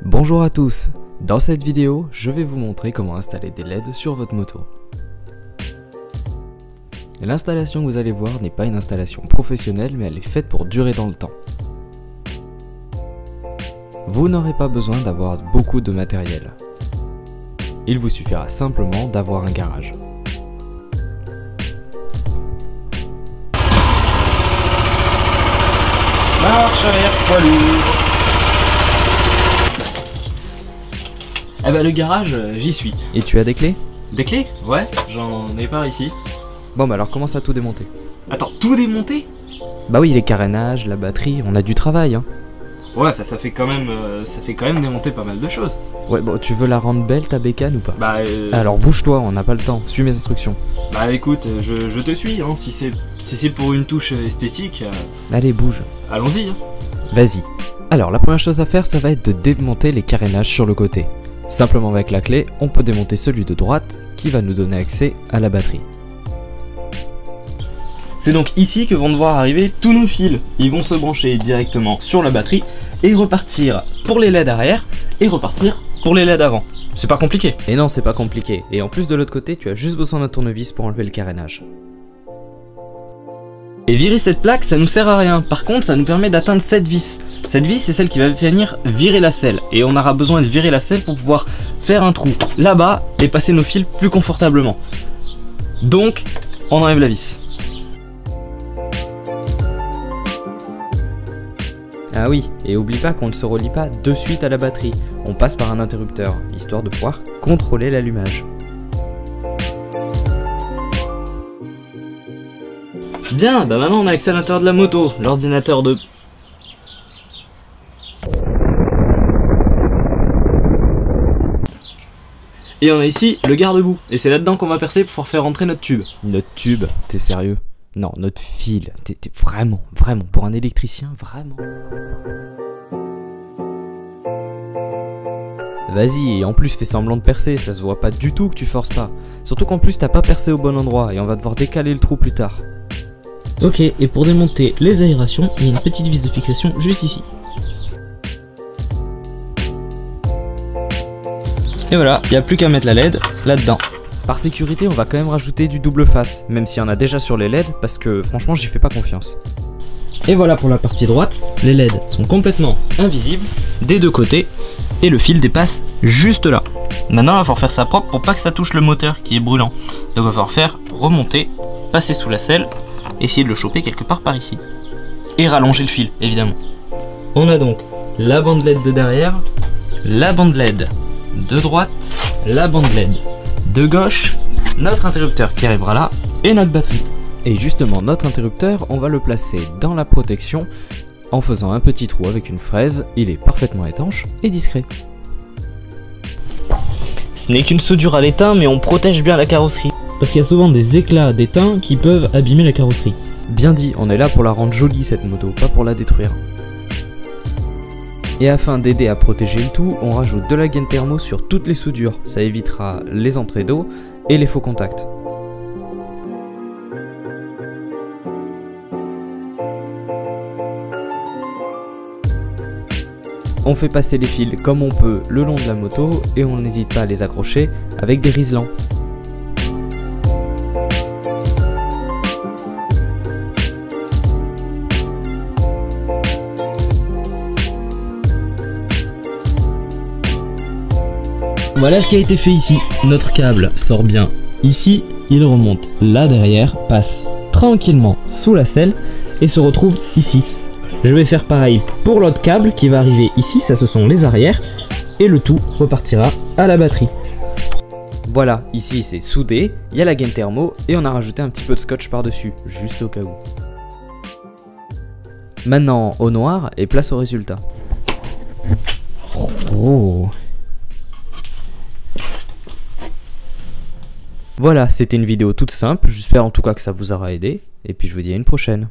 Bonjour à tous, dans cette vidéo, je vais vous montrer comment installer des LED sur votre moto. L'installation que vous allez voir n'est pas une installation professionnelle, mais elle est faite pour durer dans le temps. Vous n'aurez pas besoin d'avoir beaucoup de matériel. Il vous suffira simplement d'avoir un garage. Marche arrière, poids lourd. Ah bah le garage, j'y suis. Et tu as des clés? Des clés? Ouais, j'en ai par ici. Bon bah alors commence à tout démonter. Attends, tout démonter? Bah oui, les carénages, la batterie, on a du travail hein. Ouais, ça fait quand même démonter pas mal de choses. Ouais bon, tu veux la rendre belle ta bécane ou pas? Bah Alors bouge-toi, on n'a pas le temps, suis mes instructions. Bah écoute, je te suis, hein, si c'est pour une touche esthétique, Allez bouge. allons-y. Hein. Vas-y. Alors la première chose à faire, ça va être de démonter les carénages sur le côté. Simplement avec la clé, on peut démonter celui de droite qui va nous donner accès à la batterie. C'est donc ici que vont devoir arriver tous nos fils. Ils vont se brancher directement sur la batterie et repartir pour les LED arrière et repartir pour les LED avant. C'est pas compliqué. Et non, c'est pas compliqué. Et en plus de l'autre côté, tu as juste besoin d'un tournevis pour enlever le carénage. Et virer cette plaque, ça nous sert à rien. Par contre, ça nous permet d'atteindre cette vis. Cette vis, c'est celle qui va venir virer la selle. Et on aura besoin de virer la selle pour pouvoir faire un trou là-bas et passer nos fils plus confortablement. Donc, on enlève la vis. Ah oui, et oublie pas qu'on ne se relie pas de suite à la batterie. On passe par un interrupteur, histoire de pouvoir contrôler l'allumage. Bien, bah maintenant on a accès à l'intérieur de la moto, l'ordinateur de... Et on a ici le garde-boue, et c'est là-dedans qu'on va percer pour pouvoir faire rentrer notre tube. Notre tube, t'es sérieux? Non, notre fil, t'es vraiment, pour un électricien, vraiment. Vas-y, et en plus fais semblant de percer, ça se voit pas du tout que tu forces pas. Surtout qu'en plus t'as pas percé au bon endroit, et on va devoir décaler le trou plus tard. Ok, et pour démonter les aérations, il y a une petite vis de fixation juste ici. Et voilà, il n'y a plus qu'à mettre la LED là-dedans. Par sécurité, on va quand même rajouter du double face, même s'il y en a déjà sur les LED, parce que franchement j'y fais pas confiance. Et voilà pour la partie droite, les LED sont complètement invisibles des deux côtés, et le fil dépasse juste là. Maintenant il va falloir faire ça propre pour pas que ça touche le moteur qui est brûlant. Donc il va falloir faire remonter, passer sous la selle, essayer de le choper quelque part par ici. Et rallonger le fil, évidemment. On a donc la bande LED de derrière, la bande LED de droite, la bande LED de gauche, notre interrupteur qui arrivera là, et notre batterie. Et justement, notre interrupteur, on va le placer dans la protection en faisant un petit trou avec une fraise. Il est parfaitement étanche et discret. Ce n'est qu'une soudure à l'étain, mais on protège bien la carrosserie. Parce qu'il y a souvent des éclats d'étain qui peuvent abîmer la carrosserie. Bien dit, on est là pour la rendre jolie cette moto, pas pour la détruire. Et afin d'aider à protéger le tout, on rajoute de la gaine thermo sur toutes les soudures. Ça évitera les entrées d'eau et les faux contacts. On fait passer les fils comme on peut le long de la moto et on n'hésite pas à les accrocher avec des riselants. Voilà ce qui a été fait ici. Notre câble sort bien ici, il remonte là derrière, passe tranquillement sous la selle et se retrouve ici. Je vais faire pareil pour l'autre câble qui va arriver ici, ça ce sont les arrières, et le tout repartira à la batterie. Voilà, ici c'est soudé, il y a la gaine thermo et on a rajouté un petit peu de scotch par-dessus, juste au cas où. Maintenant au noir et place au résultat. Oh. Voilà, c'était une vidéo toute simple, j'espère en tout cas que ça vous aura aidé, et puis je vous dis à une prochaine.